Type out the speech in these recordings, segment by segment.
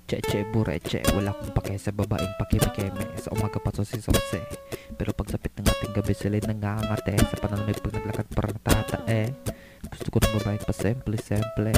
Cheche bureche, wala akong pake sa babaeng pakimikeme. Sa umaga pa si Sose, pero pagsapit ng ating gabi sila'y nangangate. Sa pananamig pag naglakad parang tatae. Gusto ko ng babaeng pa simple-simple,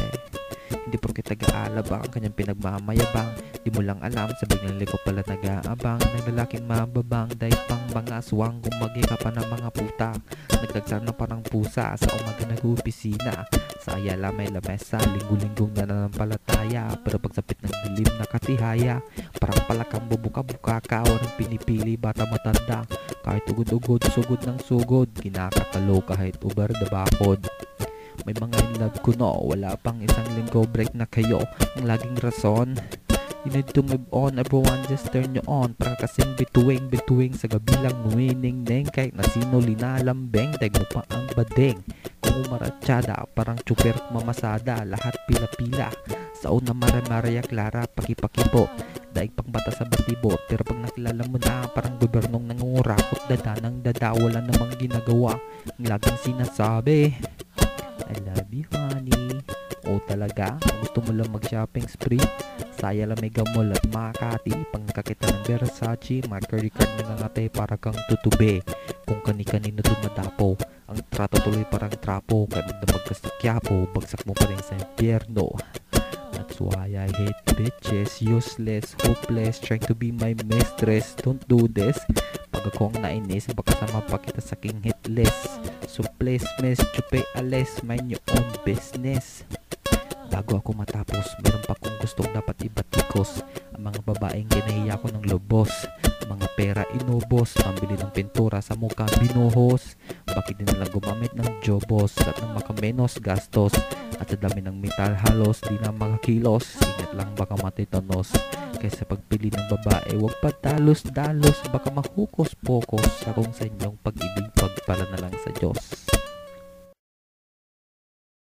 hindi porket taga-alabang ang kanyang pinagmamayabang. Di mo lang alam, sa biglang liko pala nag-aabang ng lalaking mababang. Dahil pang mga aswang, gumagi ka pa ng mga puta. Nagdagsar na parang pusa, sa umaga nag-uopisina. Sa Ayala may lamesa, linggo-linggong nananampalataya. Pero pagsapit ng dilim na katihaya, parang palakang bubuka-buka ka. Walang pinipili, bata matanda. Kahit ugod-ugod, sugod ng sugod, kinakatalo kahit ubar da bakod. May mga in love ko no, wala pang isang linggo, break na kayo. Ang laging rason, you need to move on, everyone just turn you on. Para kasing bituing sa gabi lang winning neng. Kahit na sino linalambeng, tag mo pa ang badeng. Kung umaratsyada, parang chuper mamasada. Lahat pila-pila, sa una Maria Clara, paki-pakipo. Daig pang bata sa batibo, pero pag nakilala mo na, parang gobernong nangungurakot. Dada ng dada, wala namang ginagawa. Ang laging sinasabi, I love you honey. O talaga, gusto mo lang mag-shopping spree? Saya lang may gamol at Makati. Pang nakakita ng Versace, Margaricard nangangate para kang tutube. Kung kani-kanino dumadapo, ang trato tuloy parang trapo. Kahit na magkasakyapo, bagsak mo pa rin sa impyerno. That's why I hate bitches, useless, hopeless, trying to be my mistress. Don't do this. Pag ako ang nainis, baka sama pa kita sa king hit list. So please miss, chupe alis, mind your own business. Bago ako matapos, meron pa kong gustong dapat ibatikos. Ang mga babaeng ginahiya ko ng lobos, mga pera inubos, pambili ng pintura sa mukha binuhos. Bakit din nalang gumamit ng jobos at ng makamenos gastos? At sa dami ng metal halos, di na makakilos. Ingat lang baka matitanos. Kaysa pagpili ng babae, huwag padalos-dalos, baka mahukos-pokos. Sarong sa inyong pag-ibig, pagpala na lang sa Diyos.